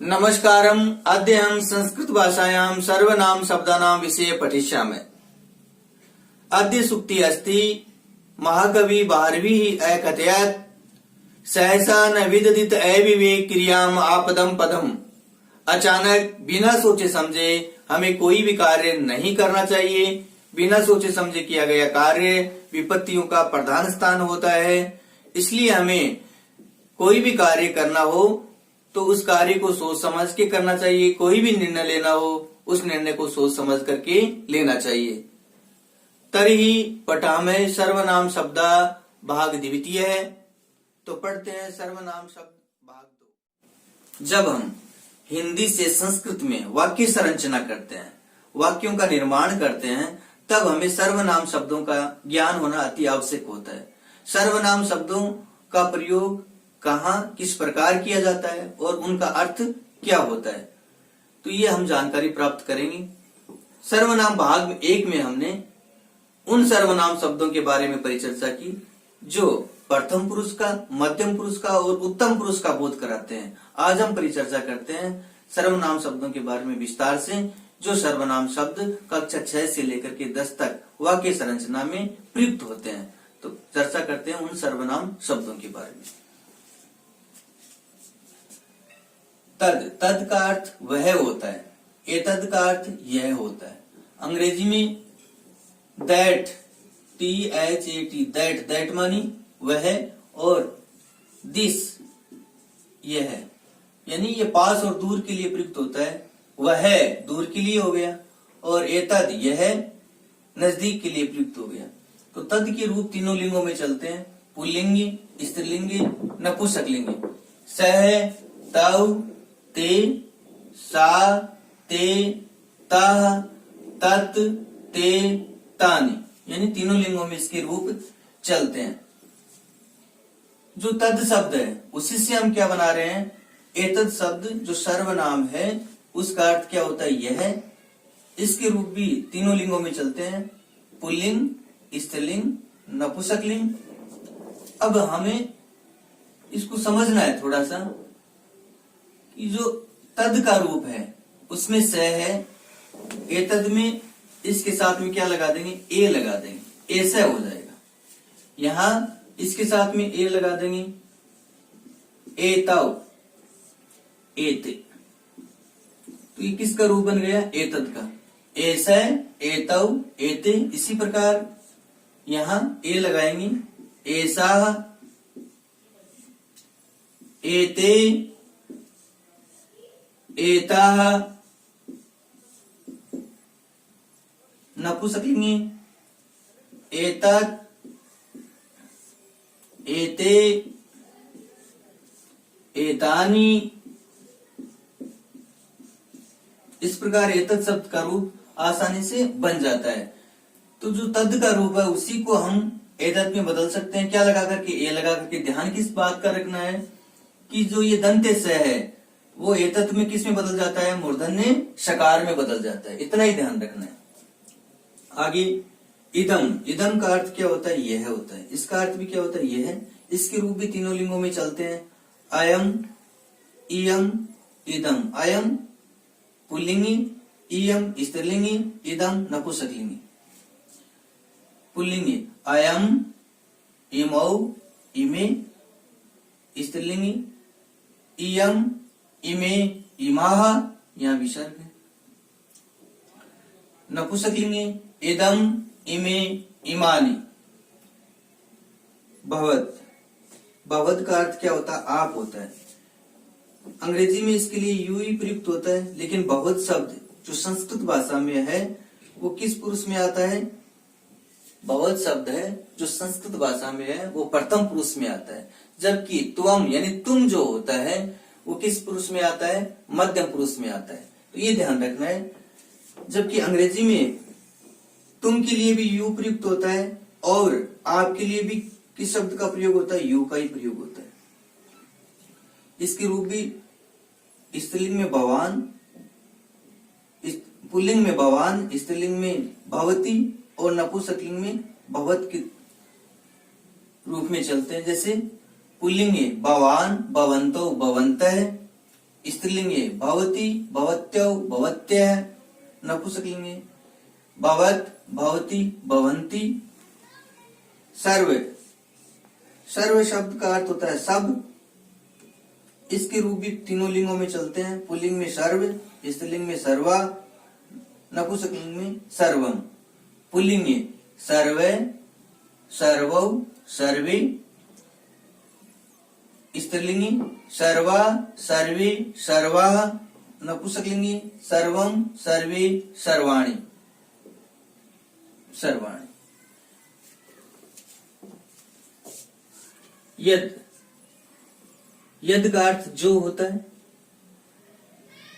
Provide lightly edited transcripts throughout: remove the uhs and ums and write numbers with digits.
नमस्कारम। अद्य हम संस्कृत भाषायां सर्वनाम शब्दानां विषये पठिष्यामः। अद्य सूक्ति अस्ति महाकवि भारविः अकथयत् सहसा न विदधित अविवेक क्रियाम आपदम पदम। अचानक बिना सोचे समझे हमें कोई भी कार्य नहीं करना चाहिए। बिना सोचे समझे किया गया कार्य विपत्तियों का प्रधान स्थान होता है। इसलिए हमें कोई भी कार्य करना हो तो उस कार्य को सोच समझ के करना चाहिए। कोई भी निर्णय लेना हो उस निर्णय को सोच समझ करके लेना चाहिए। तर्हि पठामः सर्वनाम शब्दा भाग द्वितीय है। तो पढ़ते हैं सर्वनाम शब्द भाग 2। जब हम हिंदी से संस्कृत में वाक्य संरचना करते हैं, वाक्यों का निर्माण करते हैं, तब हमें सर्वनाम शब्दों का ज्ञान होना अति आवश्यक होता है। सर्वनाम शब्दों का प्रयोग कहाँ किस प्रकार किया जाता है और उनका अर्थ क्या होता है, तो ये हम जानकारी प्राप्त करेंगे। सर्वनाम भाग 1 में हमने उन सर्वनाम शब्दों के बारे में परिचर्चा की जो प्रथम पुरुष का, मध्यम पुरुष का और उत्तम पुरुष का बोध कराते हैं। आज हम परिचर्चा करते हैं सर्वनाम शब्दों के बारे में विस्तार से, जो सर्वनाम शब्द कक्षा 6 से लेकर के 10 तक वाक्य संरचना में प्रयुक्त होते हैं। तो चर्चा करते हैं उन सर्वनाम शब्दों के बारे में। तद का अर्थ वह होता है, एतद का अर्थ यह होता है। अंग्रेजी में दैट, THAT, दैट मानी वह, और दिस यह है, यानी ये पास और दूर के लिए प्रयुक्त होता है। वह दूर के लिए हो गया और एतद यह नजदीक के लिए प्रयुक्त हो गया। तो तद के रूप तीनों लिंगों में चलते हैं, पुल्लिंगी, स्त्रीलिंगी, नपुंसकलिंगी। सह, तव, ते, सा, ते, तह, तत्, ते, तानि, यानी तीनों लिंगों में इसके रूप चलते हैं। जो तद शब्द है उसी से हम क्या बना रहे हैं, एतद शब्द जो सर्वनाम है उसका अर्थ क्या होता है, यह। इसके रूप भी तीनों लिंगों में चलते हैं, पुल्लिंग, स्त्रीलिंग, नपुंसकलिंग। अब हमें इसको समझना है थोड़ा सा कि जो तद का रूप है उसमें स है, एतद में इसके साथ में क्या लगा देंगे, ए लगा देंगे, ऐसा हो जाएगा। यहां इसके साथ में ए लगा देंगे, एतव, एते, तो ये किसका रूप बन गया, एतद का। ऐसा, एतव, एते। इसी प्रकार यहां ए लगाएंगे, ऐसा, एते, एताः। नपुंसकलिंगी एतत्, एते, एतानि। इस प्रकार एतत् शब्द का रूप आसानी से बन जाता है। तो जो तद का रूप है उसी को हम एतत् में बदल सकते हैं। क्या लगा करके, ए लगा करके। ध्यान किस बात का रखना है कि जो ये दंत्य स है वो एतत् में किस में बदल जाता है, मूर्धन्य षकार में बदल जाता है। इतना ही ध्यान रखना है। आगे इदम, इदम का अर्थ क्या होता है, यह होता है। इसका अर्थ भी क्या होता है, यह। इसके रूप भी तीनों लिंगों में चलते हैं, अयम, इयम, इदम। अयम पुल्लिंगी, इयम स्त्रीलिंगी, इदम नपुंसकलिंगी। पुल्लिंगी अयम, इमौ, इमे, स्त्रीलिंगी इयम, इमे, इमाह, यहां विसर्ग है। नपुंसकलिंगी इदम, इमे, इमानि। भवत, भवत का अर्थ क्या होता है, आप होता है। अंग्रेजी में इसके लिए यू ही प्रयुक्त होता है, लेकिन भवत शब्द जो संस्कृत भाषा में है वो किस पुरुष में आता है, भवत शब्द है जो संस्कृत भाषा में है वो प्रथम पुरुष में आता है। जबकि त्वम यानी तुम जो होता है वो किस पुरुष में आता है, मध्यम पुरुष में आता है। तो ये ध्यान रखना है। जबकि अंग्रेजी में तुम के लिए भी यू प्रयुक्त होता है और आपके लिए भी किस शब्द का प्रयोग होता है, यू का ही प्रयोग होता है। इसके रूप भी स्त्रीलिंग में भवान, पुल्लिंग में भवान, स्त्रीलिंग में भवती और नपुंसकलिंग में भवत के रूप में चलते हैं। जैसे पुल्लिंग में भवान, भवंतो, भवन्तः, स्त्रीलिंग है भवती, भवत्यौ, भवत्यः। नपुंसकलिंग है भवत, भवती, भवन्ति। सर्व, सर्व शब्द का अर्थ होता है सब। इसके रूप भी तीनों लिंगों में चलते हैं। पुल्लिंग में सर्व, स्त्रीलिंग में सर्वा, नपुंसकलिंग में सर्वम। पुल्लिंग में सर्वे, सर्वौ, सर्वे। स्त्रीलिंगी सर्वा, सर्वे, सर्वाः। नपुंसकलिंगी सर्वम, सर्वे, सर्वाणि, सर्वाणि। यद, यद का अर्थ जो होता है।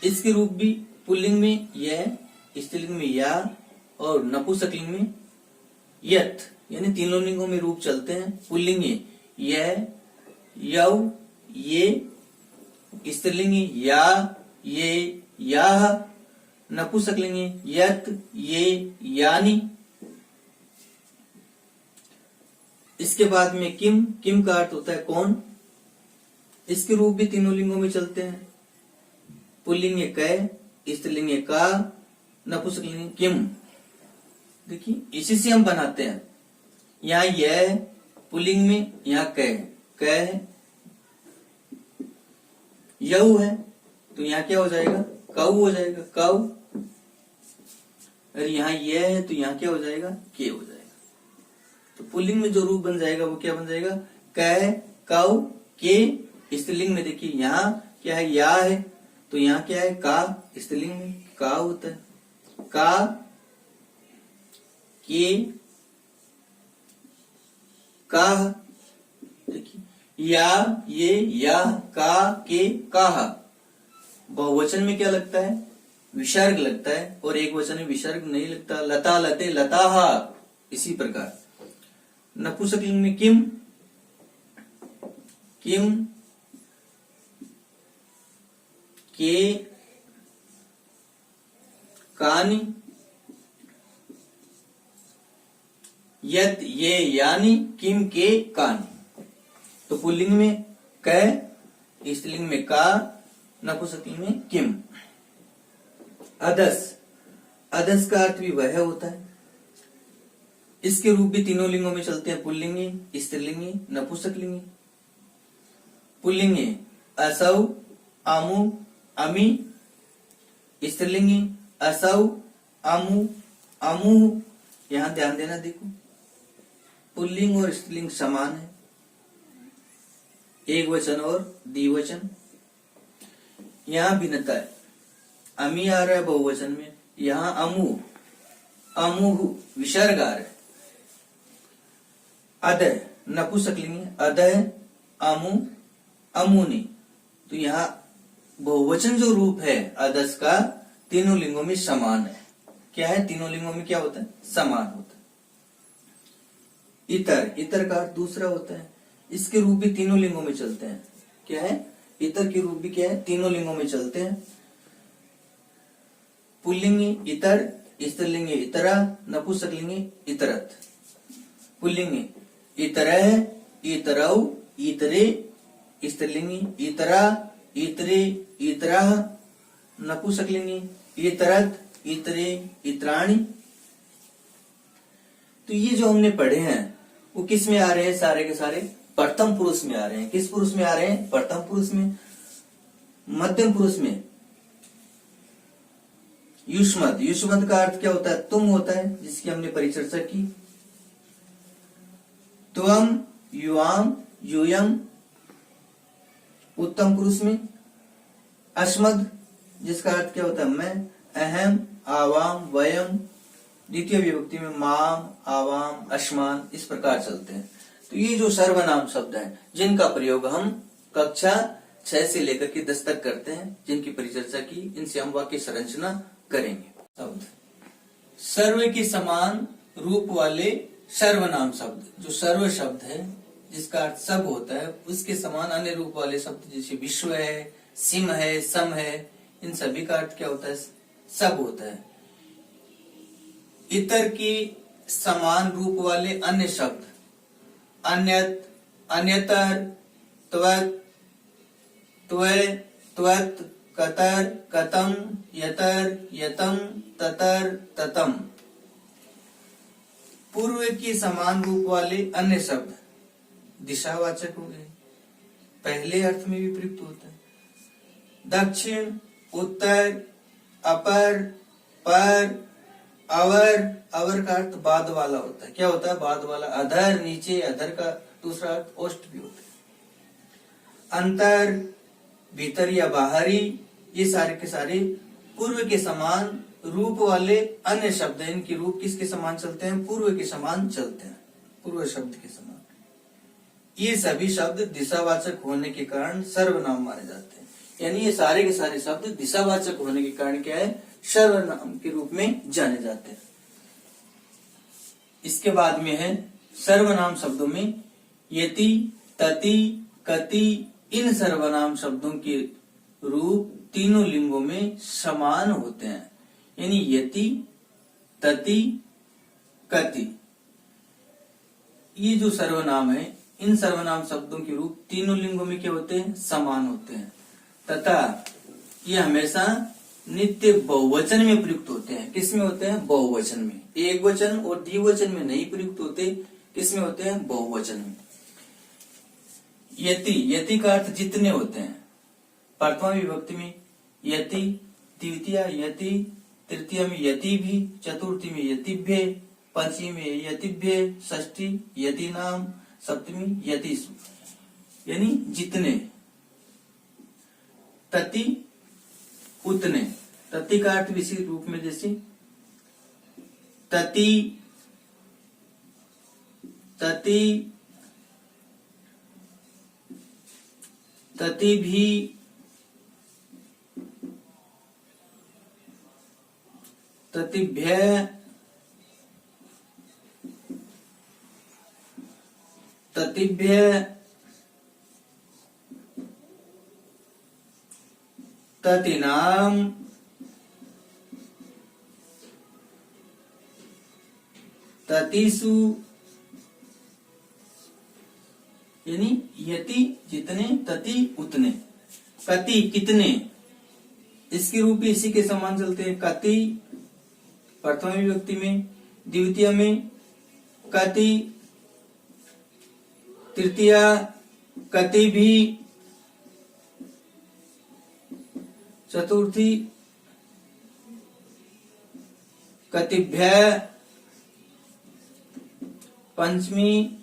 इसके रूप भी पुल्लिंग में यह, स्त्रीलिंग में या और नपुंसकलिंग में यत, यानी तीनों लिंगों में रूप चलते हैं। पुल्लिंग में यह, यौ, ये। स्त्रीलिंग में या, ये, याः। नपुंसकलिंग में यत, ये, यानि। इसके बाद में किम, किम का अर्थ होता है कौन। इसके रूप भी तीनों लिंगों में चलते हैं। पुल्लिंग में कै, स्त्रीलिंग में का, नपुंसकलिंग में किम। देखिए इसी से हम बनाते हैं। यहाँ यह पुल्लिंग में, यहाँ कै, कै है, यऊ है तो यहाँ क्या हो जाएगा, कऊ हो जाएगा, कऊ। और यहाँ यह है तो यहाँ क्या हो जाएगा, के हो जाएगा। तो पुल्लिंग में जो रूप बन जाएगा वो क्या बन जाएगा, कै, कऊ, के। स्त्रीलिंग में देखिए यहाँ क्या है, या है तो यहाँ क्या है, का। स्त्रीलिंग में का होता है, का, के, का। देखिए या, ये, या, का, के, काहा। बहुवचन में क्या लगता है, विसर्ग लगता है, और एक वचन में विसर्ग नहीं लगता। लता, लते, लताहा। इसी प्रकार नपुंसकलिंग में किम, किम, के, कानि, यत, ये, यानि, किम, के, कानि। तो पुल्लिंग में कै, स्त्रीलिंग में का, नपुंसकलिंग में किम। अदस, अदस का अर्थ भी वह होता है। इसके रूप भी तीनों लिंगों में चलते हैं। पुल्लिंगी, स्त्रीलिंगी, नपुंसकलिंगी। पुल्लिंगी असौ, अमु, अमी। स्त्रीलिंगी असौ, अमु, अमुः। यहां ध्यान देना, देखो पुल्लिंग और स्त्रीलिंग समान है, एक वचन और द्विवचन। यहां भिन्नता है, अमी आ रहा है बहुवचन में, यहां अमु, अमुः विसर्ग आ रहा है। अदय नपुंसकलिंग, अदय, अमु, अमुनि। तो यहाँ बहुवचन जो रूप है अदस का तीनों लिंगों में समान है। क्या है, तीनों लिंगों में क्या होता है, समान होता है। इतर, इतर का अर्थ दूसरा होता है। इसके रूप भी तीनों लिंगों में चलते हैं। क्या है, इतर के रूप भी क्या है, तीनों लिंगों में चलते हैं। पुल्लिंगी इतर, स्त्रीलिंगी इतरा, नपुंसकलिंगी इतरत। पुल्लिंगी इतरः, इतरौ, इतरे। स्त्रीलिंगी इतरा, इतरे, इतराः। नपुंसकलिंगी इतरत, इतरे, इतराणि। तो ये जो हमने पढ़े हैं वो किस में आ रहे हैं, सारे के सारे प्रथम पुरुष में आ रहे हैं। किस पुरुष में आ रहे हैं, प्रथम पुरुष में। मध्यम पुरुष में युष्मद्, युष्मद् का अर्थ क्या होता है, तुम होता है, जिसकी हमने परिचर्चा की। त्वम, युवाम, यूयम। उत्तम पुरुष में अस्मद्, जिसका अर्थ क्या होता है, मैं, अहम, आवाम, वयम। द्वितीय विभक्ति में माम, आवाम, अस्मान, इस प्रकार चलते हैं। तो ये जो सर्वनाम शब्द हैं जिनका प्रयोग हम कक्षा 6 से लेकर के 10 तक करते हैं, जिनकी परिचर्चा की, इनसे हम वाक्य संरचना करेंगे। शब्द सर्व के समान रूप वाले सर्वनाम शब्द, जो सर्व शब्द है जिसका अर्थ सब होता है, उसके समान अन्य रूप वाले शब्द जैसे विश्व है, सिम है, सम है, इन सभी का अर्थ क्या होता है, सब होता है। इतर की समान रूप वाले अन्य शब्द अन्यत, अन्यतर, त्वत, त्वय, त्वत, कतर, कतम, यतर, यतम, ततर, ततम। पूर्व के समान रूप वाले अन्य शब्द दिशावाचक हो गए, पहले अर्थ में भी प्रयुक्त होता है। दक्षिण, उत्तर, अपर, पर, अवर। अवर का अर्थ बाद वाला होता है। क्या होता है? बाद वाला। अधर, नीचे। अधर का दूसरा अर्थ ओष्ठ भी होता है। अंतर, भीतर या बाहरी। ये सारे के सारे पूर्व के समान रूप वाले अन्य शब्द हैं। इनके रूप किसके समान चलते हैं? पूर्व के समान चलते हैं, पूर्व शब्द के समान। ये सभी शब्द दिशावाचक होने के कारण सर्वनाम माने जाते हैं। यानी ये सारे के सारे शब्द दिशावाचक होने के कारण क्या है? सर्वनाम के रूप में जाने जाते हैं। इसके बाद में है सर्वनाम शब्दों में यति, तति, कति। इन सर्वनाम शब्दों के रूप तीनों लिंगों में समान होते हैं। यानी यति, तति, कति, ये जो सर्वनाम है, इन सर्वनाम शब्दों के रूप तीनों लिंगों में क्या होते हैं? समान होते हैं। तथा ये हमेशा नित्य बहुवचन में प्रयुक्त होते हैं। किसमें होते हैं? बहुवचन में। एक वचन और द्विवचन में नहीं प्रयुक्त होते। किसमें होते हैं? बहुवचन में। यति, यति का अर्थ जितने होते हैं। प्रथमा विभक्ति में यति, द्वितीय यति, तृतीय में यति भी, चतुर्थी में यतिभ्य, पंचमी में यतिभ्य, षष्ठी यति नाम, सप्तमी यतिषु। यानी जितने। तति, उतने। तति का अर्थ इसी रूप में जैसे तति, तति, तति भी, ततिभ्य, ततिभ्य, ततिनाम, ततिषु। यानी यति जितने, तति उतने, कति कितने। इसके रूप भी इसी के समान चलते हैं। कति प्रथम विभक्ति में, द्वितीय में कति, तृतीय कति भी, चतुर्थी कतिभ्य, पंचमी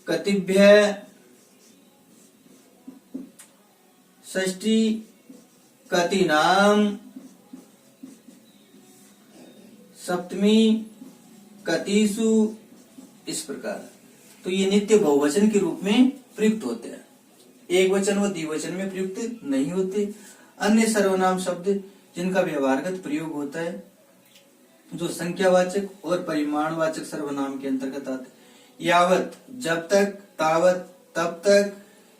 कतिभ्य, षष्ठी कतिनाम, सप्तमी कतिषु। इस प्रकार तो ये नित्य बहुवचन के रूप में प्रयुक्त होते हैं। एक वचन व द्विवचन में प्रयुक्त नहीं होते। अन्य सर्वनाम शब्द जिनका व्यवहारगत प्रयोग होता है, जो संख्यावाचक और परिमाणवाचक सर्वनाम के अंतर्गत आते हैं। यावत जब तक, तावत तब तक,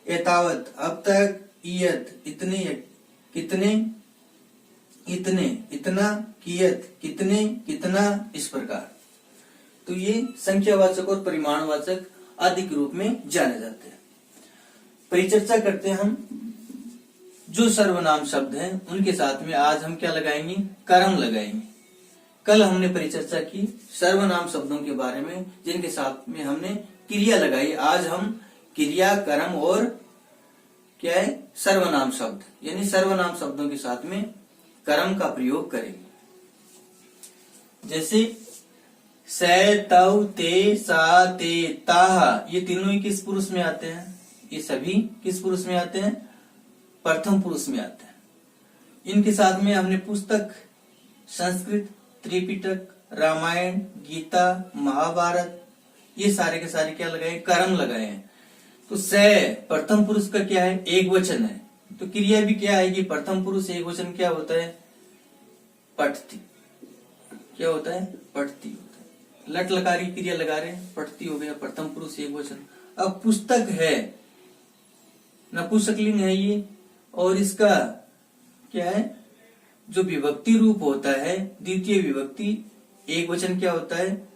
एतावत अब तक, इयत इतने, कितने, इतने, इतना, कियत कितने, कितना। इस प्रकार तो ये संख्यावाचक और परिमाणवाचक आदि के रूप में जाने जाते हैं। परिचर्चा करते हैं हम जो सर्वनाम शब्द हैं उनके साथ में आज हम क्या लगाएंगे? कर्म लगाएंगे। कल हमने परिचर्चा की सर्वनाम शब्दों के बारे में जिनके साथ में हमने क्रिया लगाई। आज हम क्रिया, कर्म और क्या है? सर्वनाम शब्द, यानी सर्वनाम शब्दों के साथ में कर्म का प्रयोग करेंगे। जैसे से, तव, ते, सा, ते, ताहा, ये तीनों ही किस पुरुष में आते हैं? ये सभी किस पुरुष में आते हैं? प्रथम पुरुष में आते हैं। इनके साथ में हमने पुस्तक, संस्कृत, त्रिपिटक, रामायण, गीता, महाभारत, ये सारे के सारे क्या लगाए? कर्म लगाए हैं। तो से प्रथम पुरुष का क्या है? एक वचन है। तो क्रिया भी क्या है कि प्रथम पुरुष एक वचन क्या होता है? पठती। क्या होता है? पठती होता है। लट लकारी क्रिया लगा रहे हैं, पठती हो गया, प्रथम पुरुष एक वचन। अब पुस्तक है, नपुंसकलिंग है ये, और इसका क्या है? जो विभक्ति रूप होता है, द्वितीय विभक्ति एक वचन क्या होता है?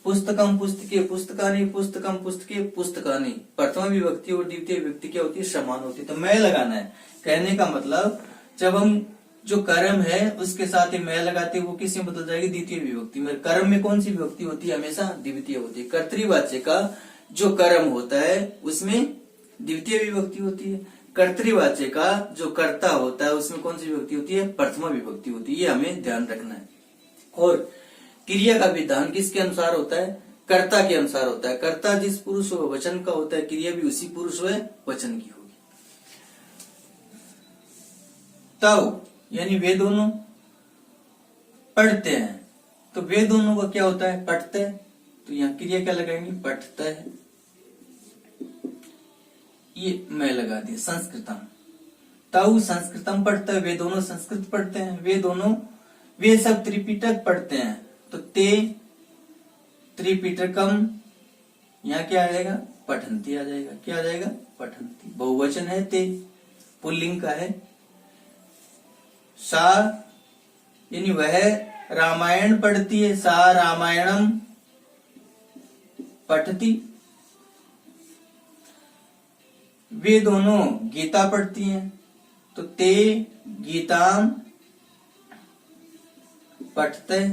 पुस्तकम पुस्तके, पुस्तकानि, पुस्तकम पुस्तके, पुस्तकानि। प्रथम विभक्ति और द्वितीय विभक्ति क्या होती है? समान होती है। तो मैं लगाना है। कहने का मतलब जब हम जो कर्म है उसके साथ ही मैं लगाते वो किस में बदल जाएगी, द्वितीय विभक्ति में। कर्म में कौन सी विभक्ति होती है, हमेशा द्वितीय होती है। कर्तृवाच्य का जो कर्म होता है उसमें द्वितीय विभक्ति होती है। कर्तृवाच्य का जो कर्ता होता है उसमें कौन सी विभक्ति होती है, प्रथमा विभक्ति होती है। ये हमें ध्यान रखना है। और क्रिया का विधान किसके अनुसार होता है, कर्ता के अनुसार होता है। कर्ता जिस पुरुष व वचन का होता है, क्रिया भी उसी पुरुष व वचन की होगी। तब यानी वे दोनों पढ़ते हैं, तो वे दोनों का क्या होता है, पढ़ते हैं। तो यहाँ क्रिया क्या लगाएंगे, पढ़ता है। ये मैं लगा दिया संस्कृतम। तब संस्कृतम पढ़ता है, वे दोनों संस्कृत पढ़ते हैं। वे सब त्रिपिटक पढ़ते हैं। तो ते त्रिपिटकम, यहाँ क्या आ जाएगा, पठंती आ जाएगा। क्या आ जाएगा, पठंती। बहुवचन है ते, पुल्लिंग का है। सा यानी वह रामायण पढ़ती है। सा रामायणम पठती। वे दोनों गीता पढ़ती हैं। तो ते गीताम पठते।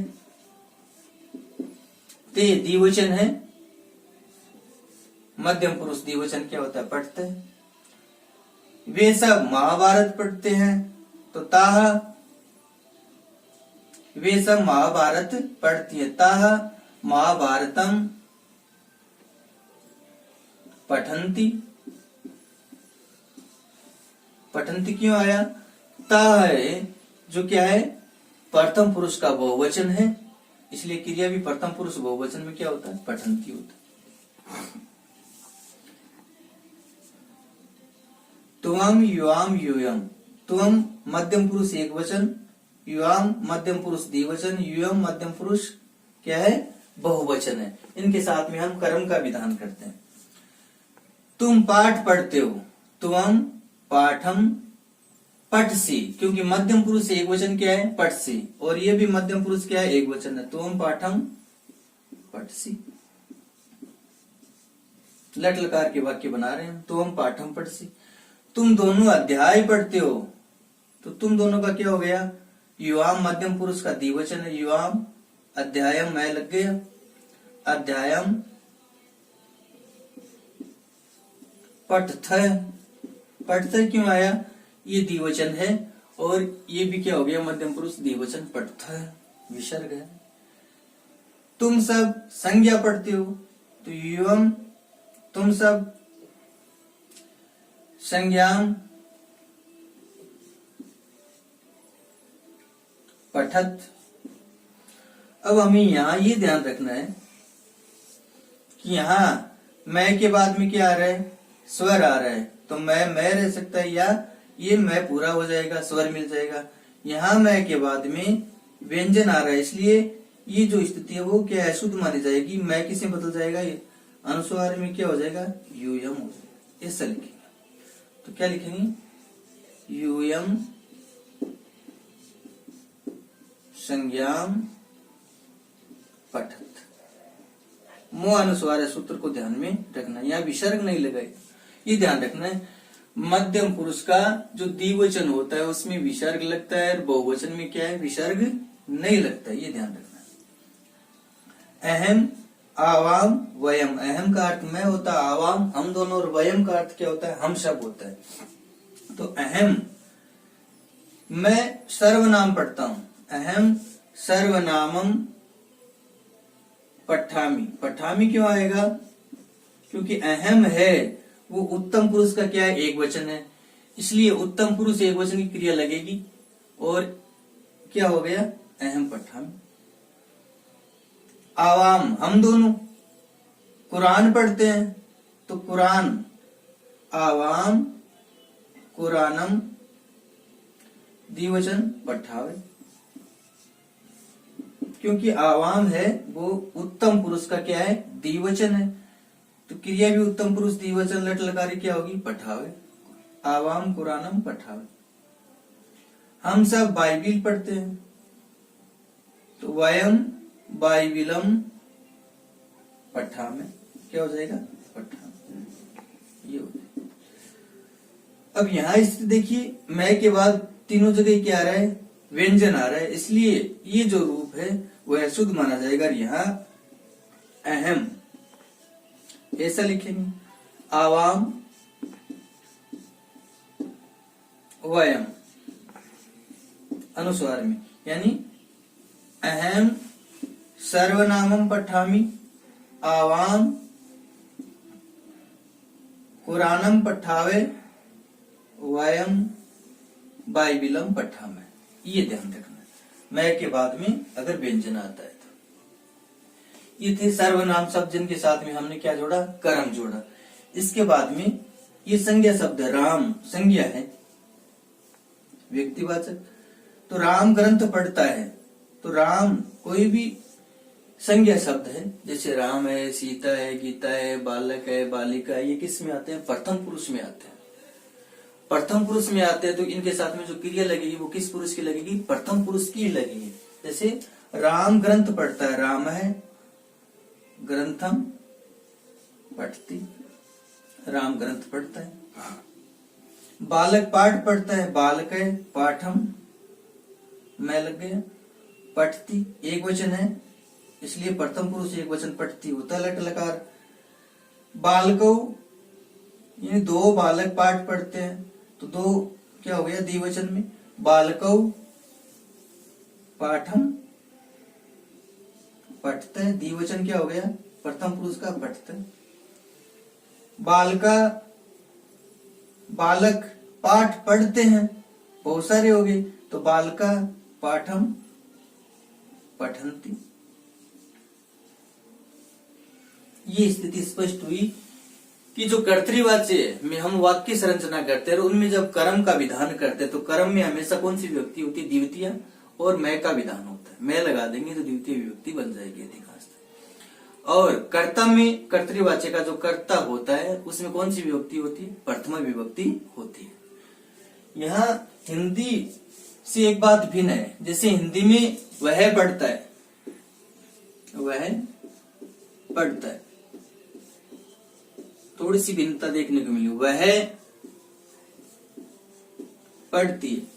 ते द्विवचन है, मध्यम पुरुष द्विवचन क्या होता है, पढ़ते। वे सब महाभारत पढ़ते हैं। तो ताह, वे सब महाभारत पढ़ती है। ताह महाभारतम पठंती। पठंती क्यों आया, ताह है जो क्या है, प्रथम पुरुष का बहुवचन है, इसलिए क्रिया भी प्रथम पुरुष बहुवचन में क्या होता है, पठंती होता है। तुम युवाम यूयम, तुम मध्यम पुरुष एक वचन, युवाम मध्यम पुरुष द्विवचन, यूयम मध्यम पुरुष क्या है, बहुवचन है। इनके साथ में हम कर्म का विधान करते हैं। तुम पाठ पढ़ते हो, तुम पाठम पठसी, क्योंकि मध्यम पुरुष एक वचन क्या है, पठसी, और ये भी मध्यम पुरुष क्या है, एक वचन है। तुम पाठम पठसी। लट लकार के वाक्य बना रहे हैं। तुम पाठम पठसी। तुम दोनों अध्याय पढ़ते हो, तो तुम दोनों का क्या हो गया, युवाम मध्यम पुरुष का द्विवचन है। युवाम, अध्यायम मैं लग गया, अध्यायम पठथ। पठथ क्यों आया, ये द्विवचन है, और ये भी क्या हो गया, मध्यम पुरुष द्विवचन, पठथ विसर्ग है। तुम सब संज्ञा पढ़ते हो, तो युवम, तुम सब संज्ञाम पठत। अब हमें यहां ये ध्यान रखना है कि यहां मैं के बाद में क्या आ रहा है, स्वर आ रहा है। तो मैं रह सकता है, या ये मैं पूरा हो जाएगा, स्वर मिल जाएगा। यहां मैं के बाद में व्यंजन आ रहा है, इसलिए ये जो स्थिति है वो क्या है, शुद्ध मानी जाएगी। मैं किसे बदल जाएगा, ये अनुस्वार में क्या हो जाएगा, यूयम हो जाएगा। ऐसा लिखेंगे, तो क्या लिखेंगे, यूयम संज्ञाम पठत। मोह अनुस्वार सूत्र को ध्यान में रखना, यहाँ विसर्ग नहीं लगाए, ये ध्यान रखना है। मध्यम पुरुष का जो द्विवचन होता है उसमें विसर्ग लगता है, और बहुवचन में क्या है, विसर्ग नहीं लगता है, ये ध्यान रखना है। अहम आवाम वयम, अहम का अर्थ मैं होता है, आवाम हम दोनों, और वयम का अर्थ क्या होता है, हम सब होता है। तो अहम मैं सर्वनाम पढ़ता हूं, अहम सर्वनामम पठामी। पठामी क्यों आएगा, क्योंकि अहम है वो उत्तम पुरुष का क्या है, एक वचन है, इसलिए उत्तम पुरुष एक वचन की क्रिया लगेगी, और क्या हो गया, अहम पठामी। आवाम हम दोनों कुरान पढ़ते हैं, तो कुरान आवाम कुरानम द्विवचन पठावे, क्योंकि आवाम है वो उत्तम पुरुष का क्या है, द्विवचन है, तो क्रिया भी उत्तम पुरुष द्विवचन लट लकारी क्या होगी, पठावे। आवाम कुरानम पठावे। हम सब बाइबिल पढ़ते हैं, तो वयम बाइबिलम पठामे, क्या हो जाएगा, पठामे, ये हो जाएगा। अब यहां स्थिति देखिए, मैं के बाद तीनों जगह क्या आ रहा है, व्यंजन आ रहा है, इसलिए ये जो रूप है वह शुद्ध माना जाएगा। यहाँ अहम ऐसा लिखेंगे, आवाम वयम अनुस्वार में, यानी अहम सर्वनामम पठामि, आवाम कुरानम पठावे, वयम बाइबिलम पठामे। ये ध्यान रखना, मैं के बाद में अगर व्यंजन आता है तो। ये थे सर्वनाम शब्द जिनके साथ में हमने क्या जोड़ा, कर्म जोड़ा। इसके बाद में ये संज्ञा शब्द राम संज्ञा है, व्यक्तिवाचक। तो राम ग्रंथ पढ़ता है, तो राम कोई भी संज्ञा शब्द है, जैसे राम है, सीता है, गीता है, बालक है, बालिका है, ये किस में आते हैं, प्रथम पुरुष में आते हैं। प्रथम पुरुष में आते हैं तो इनके साथ में जो क्रिया लगेगी वो किस पुरुष की लगेगी, प्रथम पुरुष की लगेगी। जैसे राम ग्रंथ पढ़ता है, राम है ग्रंथम पठति, राम ग्रंथ पढ़ता है। बालक पाठ पढ़ता है, बालक है पाठम, मैं लग गया, पठति एक वचन है इसलिए प्रथम पुरुष एक वचन, पठति होता लट लकार। बालको ये दो बालक पाठ पढ़ते हैं, तो दो क्या हो गया द्विवचन में, बालकौ पाठम पठते, द्विवचन क्या हो गया, प्रथम पुरुष का पठते। बालका बालक पाठ पढ़ते हैं, बहुत सारे हो गए, तो बालका पाठम पठन्ति। ये स्थिति स्पष्ट हुई कि जो कर्तृवाच्य में हम वाक्य संरचना करते हैं, उनमें जब कर्म का विधान करते हैं तो कर्म में हमेशा कौन सी विभक्ति होती है, द्वितीय, और मैं का विधान होता है। मैं लगा देंगे तो द्वितीय विभक्ति बन जाएगी अधिकांश। और कर्ता में कर्तृवाच्य का जो कर्ता होता है उसमें कौन सी विभक्ति होती है, प्रथमा विभक्ति होती है। यहाँ हिंदी से एक बात भिन्न है, जैसे हिंदी में वह पढ़ता है, वह पढ़ता है, थोड़ी सी भिन्नता देखने को मिली, वह पढ़ती है।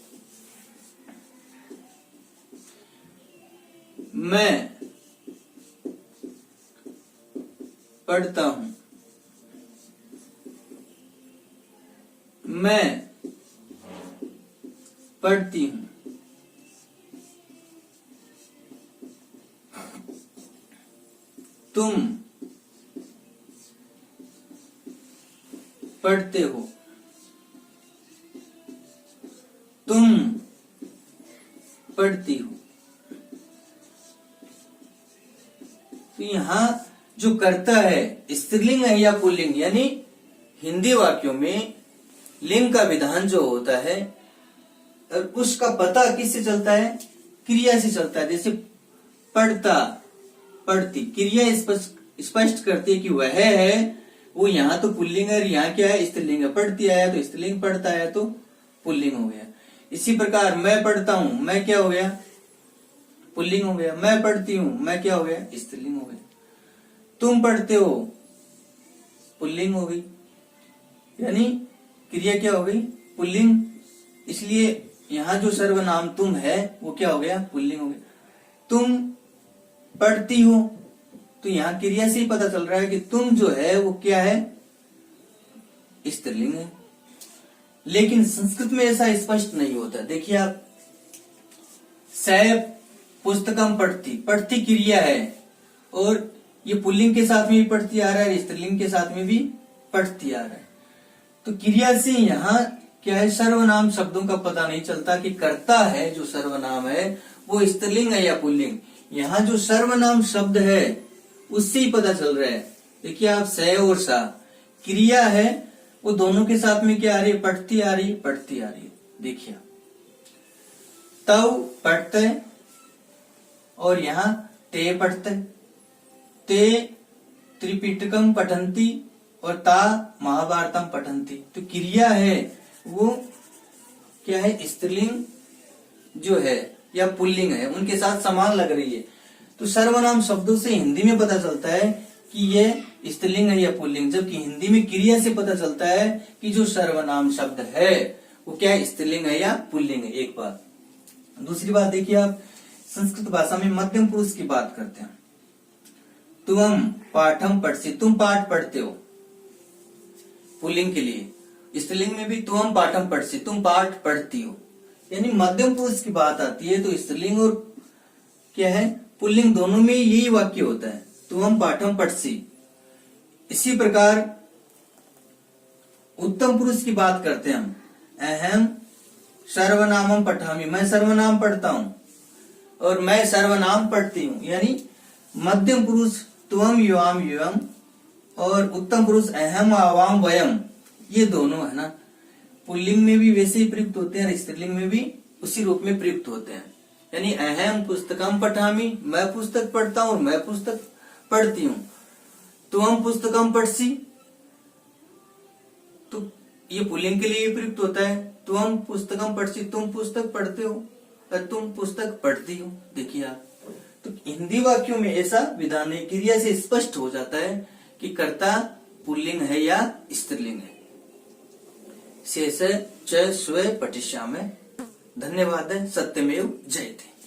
मैं पढ़ता हूं, मैं पढ़ती हूं। तुम पढ़ते हो, तुम पढ़ती हो। तो यहां जो कर्ता है स्त्रीलिंग है या पुल्लिंग, यानी हिंदी वाक्यों में लिंग का विधान जो होता है उसका पता किससे चलता है, क्रिया से चलता है। जैसे पढ़ता पढ़ती, क्रिया स्पष्ट करती है कि वह है, वो यहाँ तो पुल्लिंग है, यहाँ क्या है स्त्रीलिंग है। पढ़ती आया तो स्त्रीलिंग, पढ़ता आया तो पुल्लिंग हो गया। इसी प्रकार मैं पढ़ता हूं, मैं क्या हो गया, पुल्लिंग हो गया। मैं पढ़ती हूं, मैं क्या हो गया, स्त्रीलिंग हो गया। तुम पढ़ते हो, पुल्लिंग हो गई, यानी क्रिया क्या हो गई, पुल्लिंग। इसलिए यहाँ जो सर्वनाम तुम है वो क्या हो गया, पुल्लिंग हो गया। तुम पढ़ती हो, तो यहाँ क्रिया से ही पता चल रहा है कि तुम जो है वो क्या है, स्त्रीलिंग है। लेकिन संस्कृत में ऐसा स्पष्ट नहीं होता। देखिए आप, सै पुस्तकम पढ़ती, पढ़ती क्रिया है, और ये पुल्लिंग के साथ में भी पढ़ती आ रहा है, स्त्रीलिंग के साथ में भी पढ़ती आ रहा है। तो क्रिया से यहाँ क्या है, सर्वनाम शब्दों का पता नहीं चलता कि कर्ता है जो सर्वनाम है वो स्त्रीलिंग है या पुल्लिंग। यहाँ जो सर्वनाम शब्द है उससे ही पता चल रहा है। देखिए आप, सै और सा क्रिया है, वो दोनों के साथ में क्या आ रही है, पढ़ती आ रही है, पढ़ती आ रही है। देखिए तव पढ़ते हैं, और यहाँ ते पढ़ते, ते त्रिपिटकम पठंती और ता महाभारतम पठंती। तो क्रिया है वो क्या है, स्त्रीलिंग जो है या पुल्लिंग है, उनके साथ समान लग रही है। तो सर्वनाम शब्दों से हिंदी में पता चलता है कि ये स्त्रीलिंग है या पुल्लिंग, जबकि हिंदी में क्रिया से पता चलता है कि जो सर्वनाम शब्द है वो क्या है, स्त्रीलिंग है या पुल्लिंग है, एक बात। दूसरी बात देखिए, आप संस्कृत भाषा में मध्यम पुरुष की बात करते हैं। तुम पाठम पठसी, तुम पाठ पढ़ते हो, पुल्लिंग के लिए। स्त्रीलिंग में भी तुम पाठम पठसी, तुम पाठ पढ़ती हो। यानी मध्यम पुरुष की बात आती है तो स्त्रीलिंग और क्या है, पुल्लिंग, दोनों में यही वाक्य होता है, तुम पाठम पठसी। इसी प्रकार उत्तम पुरुष की बात करते हैं हम, अहम सर्वनामम पठामी, मैं सर्वनाम पढ़ता हूं और मैं सर्वनाम पढ़ती हूं। यानी मध्यम पुरुष त्वम युवाम युवम और उत्तम पुरुष अहम आवाम वयम, ये दोनों है ना, पुल्लिंग में भी वैसे ही प्रयुक्त होते हैं और स्त्रीलिंग में भी उसी रूप में प्रयुक्त होते हैं। यानी अहम पुस्तकम पठामी, मैं पुस्तक पढ़ता हूं और मैं पुस्तक पढ़ती हूं। तुम पुस्तकम पढ़सी, तो ये पुल्लिंग के लिए प्रयुक्त होता है, तुम पुस्तकम पढ़सी, तुम पुस्तक पढ़ते हो और तुम पुस्तक पढ़ती हो। देखिए आप, तो हिंदी वाक्यों में ऐसा विधान है, क्रिया से स्पष्ट हो जाता है कि कर्ता पुल्लिंग है या स्त्रीलिंग है। शेष च स्व पठिष्यामि। धन्यवाद है। सत्यमेव जयते।